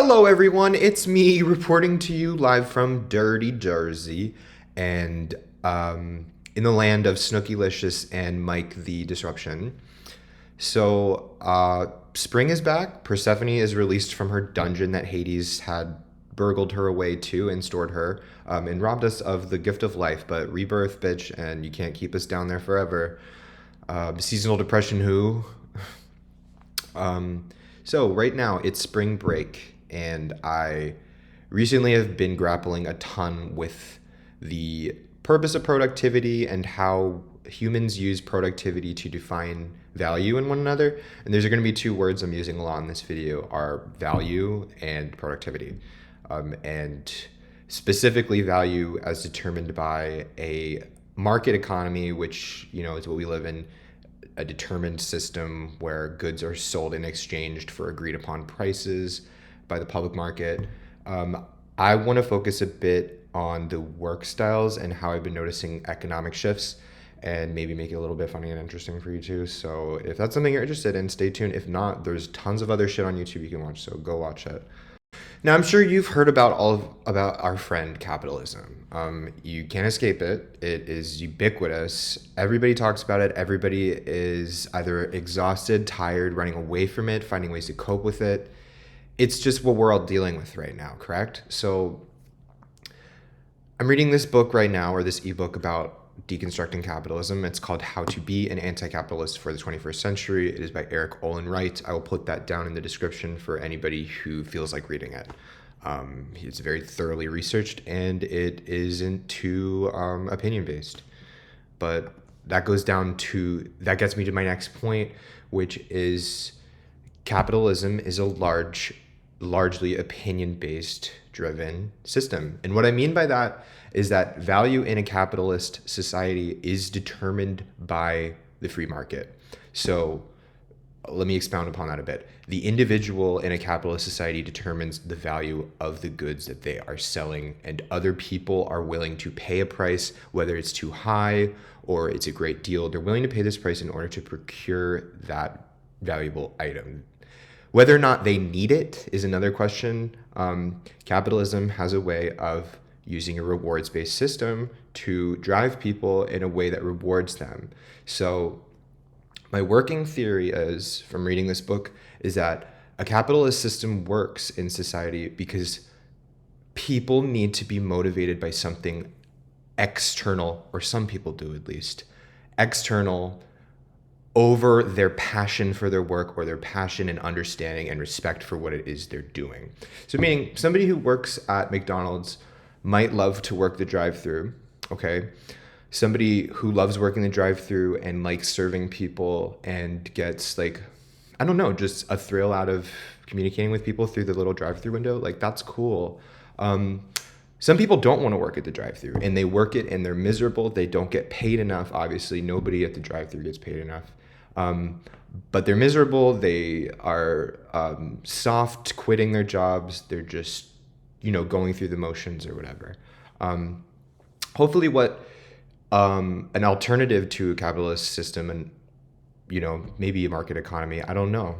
Hello, everyone. It's me reporting to you live from Dirty Jersey and in the land of Snookylicious and Mike the Disruption. Spring is back. Persephone is released from her dungeon that Hades had burgled her away to and stored her and robbed us of the gift of life. But rebirth, bitch, and you can't keep us down there forever. Seasonal depression, who? So right now it's spring break, and I recently have been grappling a ton with the purpose of productivity and how humans use productivity to define value in one another. And there's going to be two words I'm using a lot in this video are value and productivity. And specifically value as determined by a market economy, which, is what we live in, a determined system where goods are sold and exchanged for agreed upon prices by the public market. I want to focus a bit on the work styles and how I've been noticing economic shifts and maybe make it a little bit funny and interesting for you too. So if that's something you're interested in, stay tuned. If not, there's tons of other shit on YouTube you can watch, so go watch it. Now, I'm sure you've heard about our friend capitalism. You can't escape it. It is ubiquitous. Everybody talks about it. Everybody is either exhausted, tired, running away from it, finding ways to cope with it. It's just what we're all dealing with right now, correct? So I'm reading this book right now, or this ebook about deconstructing capitalism. It's called How to Be an Anticapitalist for the 21st Century. It is by Erik, Olin, Wright. I will put that down in the description for anybody who feels like reading it. It's very thoroughly researched, and it isn't too opinion-based. But that gets me to my next point, which is capitalism is a largely opinion-based driven system. And what I mean by that is that value in a capitalist society is determined by the free market. So let me expound upon that a bit. The individual in a capitalist society determines the value of the goods that they are selling, and other people are willing to pay a price, whether it's too high or it's a great deal. They're willing to pay this price in order to procure that valuable item. Whether or not they need it is another question. Capitalism has a way of using a rewards-based system to drive people in a way that rewards them. So my working theory is, from reading this book, is that a capitalist system works in society because people need to be motivated by something external, or some people do at least, external over their passion for their work or their passion and understanding and respect for what it is they're doing. So meaning somebody who works at McDonald's might love to work the drive-through, okay? Somebody who loves working the drive-through and likes serving people and gets just a thrill out of communicating with people through the little drive-through window, that's cool. Some people don't want to work at the drive-through, and they work it and they're miserable. They don't get paid enough. Obviously, nobody at the drive-through gets paid enough. But they're miserable. They are soft quitting their jobs. They're just, going through the motions or whatever. Hopefully what an alternative to a capitalist system and, maybe a market economy, I don't know,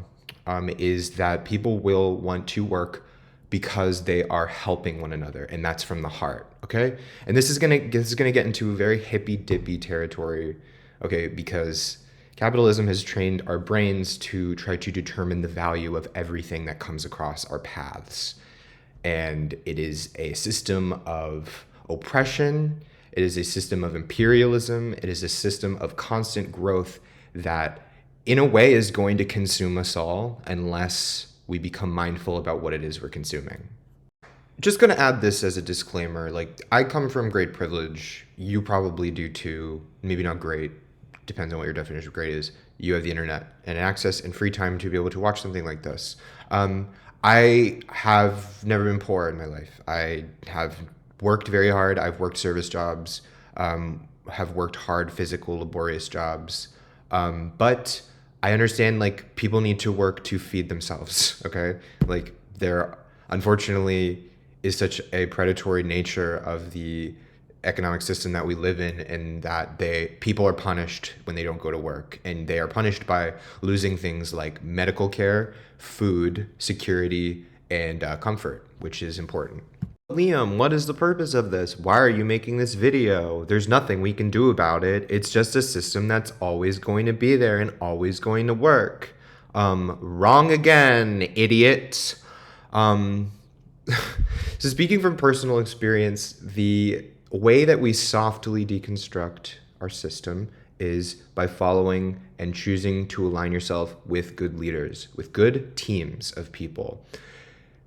is that people will want to work because they are helping one another, and that's from the heart, okay? And this is gonna get into very hippy dippy territory, okay? Because capitalism has trained our brains to try to determine the value of everything that comes across our paths, and it is a system of oppression. It is a system of imperialism. It is a system of constant growth that, in a way, is going to consume us all unless we become mindful about what it is we're consuming. Just going to add this as a disclaimer. I come from great privilege. You probably do too. Maybe not great. Depends on what your definition of great is. You have the internet and access and free time to be able to watch something like this. I have never been poor in my life. I have worked very hard. I've worked service jobs, have worked hard, physical, laborious jobs. But I understand people need to work to feed themselves, okay? There unfortunately is such a predatory nature of the economic system that we live in, and that people are punished when they don't go to work, and they are punished by losing things like medical care, food, security, and comfort, which is important. Liam, what is the purpose of this? Why are you making this video? There's nothing we can do about it. It's just a system that's always going to be there and always going to work. Wrong again, idiot. Um, so speaking from personal experience, the way that we softly deconstruct our system is by following and choosing to align yourself with good leaders, with good teams of people.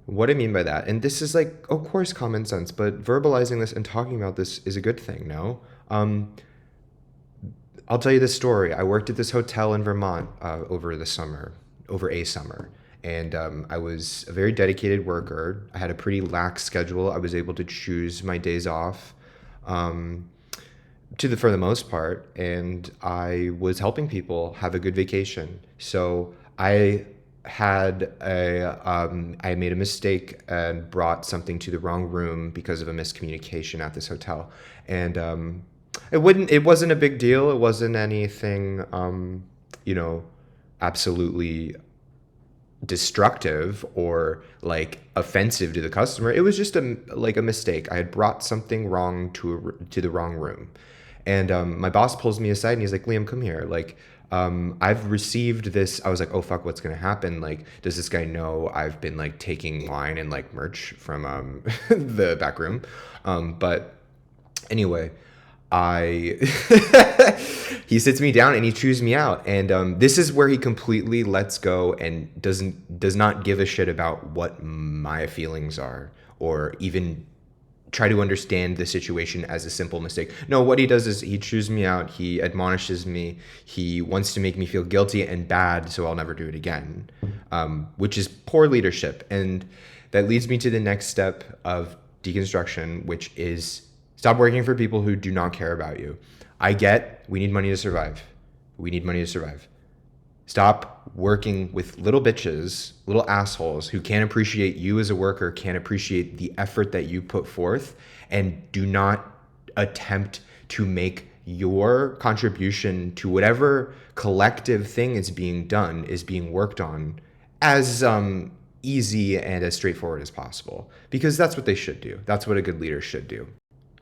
What I mean by that, and this is like, of course, common sense, but verbalizing this and talking about this is a good thing, no? I'll tell you this story. I worked at this hotel in Vermont over a summer, and I was a very dedicated worker. I had a pretty lax schedule. I was able to choose my days off for the most part, and I was helping people have a good vacation. So I made a mistake and brought something to the wrong room because of a miscommunication at this hotel, and it wasn't a big deal. It wasn't anything absolutely destructive or like offensive to the customer. It was just a mistake. I had brought something wrong to the wrong room, and my boss pulls me aside and he's like, "Liam, come here. I've received this." I was like, "Oh fuck, what's gonna happen? Like, does this guy know I've been like taking wine and like merch from the back room?" But anyway, I he sits me down and he chews me out, and this is where he completely lets go and does not give a shit about what my feelings are or even try to understand the situation as a simple mistake. No, what he does is he chews me out, he admonishes me, he wants to make me feel guilty and bad so I'll never do it again, which is poor leadership. And that leads me to the next step of deconstruction, which is stop working for people who do not care about you. I get we need money to survive. We need money to survive. Stop working with little bitches, little assholes who can't appreciate you as a worker, can't appreciate the effort that you put forth, and do not attempt to make your contribution to whatever collective thing is being done, is being worked on, as easy and as straightforward as possible. Because that's what they should do. That's what a good leader should do.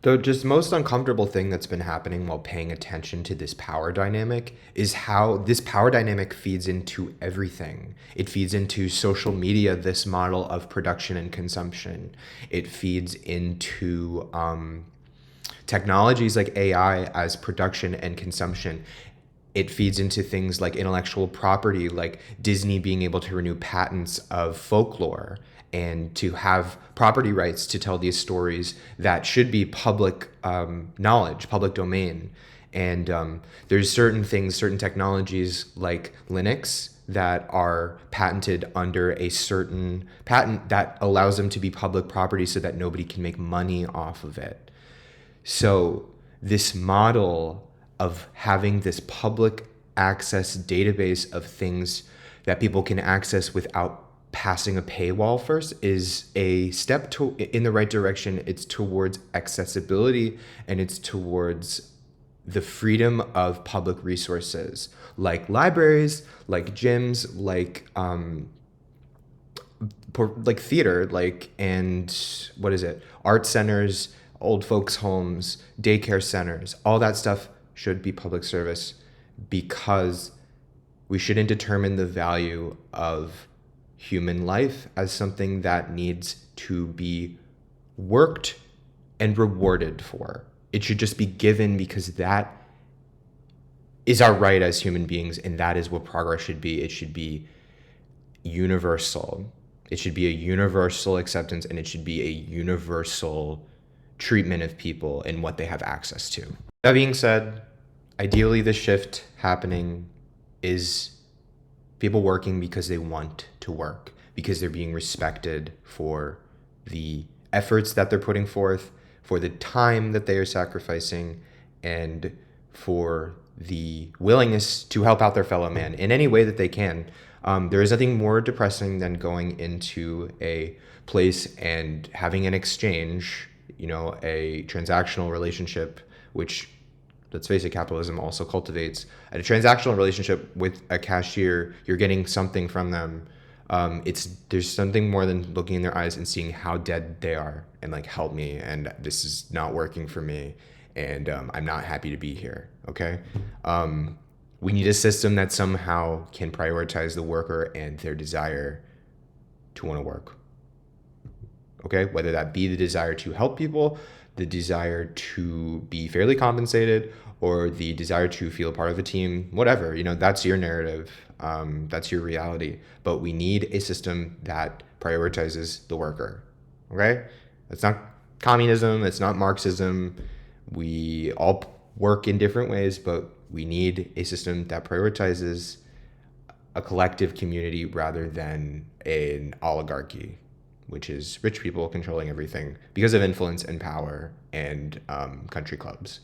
The just most uncomfortable thing that's been happening while paying attention to this power dynamic is how this power dynamic feeds into everything. It feeds into social media, this model of production and consumption. It feeds into technologies like AI as production and consumption. It feeds into things like intellectual property, like Disney being able to renew patents of folklore and to have property rights to tell these stories that should be public knowledge, public domain. And there's certain things, certain technologies like Linux that are patented under a certain patent that allows them to be public property so that nobody can make money off of it. So this model of having this public access database of things that people can access without passing a paywall first is a step in the right direction. It's towards accessibility, and it's towards the freedom of public resources like libraries, like gyms, like theater, art centers, old folks homes, daycare centers. All that stuff should be public service, because we shouldn't determine the value of human life as something that needs to be worked and rewarded for. It should just be given because that is our right as human beings, and that is what progress should be. It should be universal. It should be a universal acceptance, and it should be a universal treatment of people and what they have access to. That being said, ideally the shift happening is people working because they want to work, because they're being respected for the efforts that they're putting forth, for the time that they are sacrificing, and for the willingness to help out their fellow man in any way that they can. There is nothing more depressing than going into a place and having an exchange, a transactional relationship, which, let's face it, capitalism also cultivates. At a transactional relationship with a cashier, you're getting something from them, There's something more than looking in their eyes and seeing how dead they are and like, help me, and this is not working for me, and I'm not happy to be here. Okay. We need a system that somehow can prioritize the worker and their desire to want to work. Okay, whether that be the desire to help people, the desire to be fairly compensated, or the desire to feel part of a team, whatever, that's your narrative. That's your reality. But we need a system that prioritizes the worker. Okay, it's not communism, it's not Marxism. We all work in different ways, but we need a system that prioritizes a collective community rather than an oligarchy, which is rich people controlling everything because of influence and power and country clubs.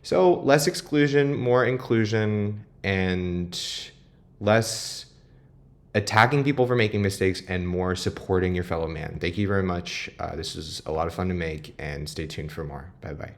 So less exclusion, more inclusion, and less attacking people for making mistakes and more supporting your fellow man. Thank you very much. This was a lot of fun to make, and stay tuned for more. Bye-bye.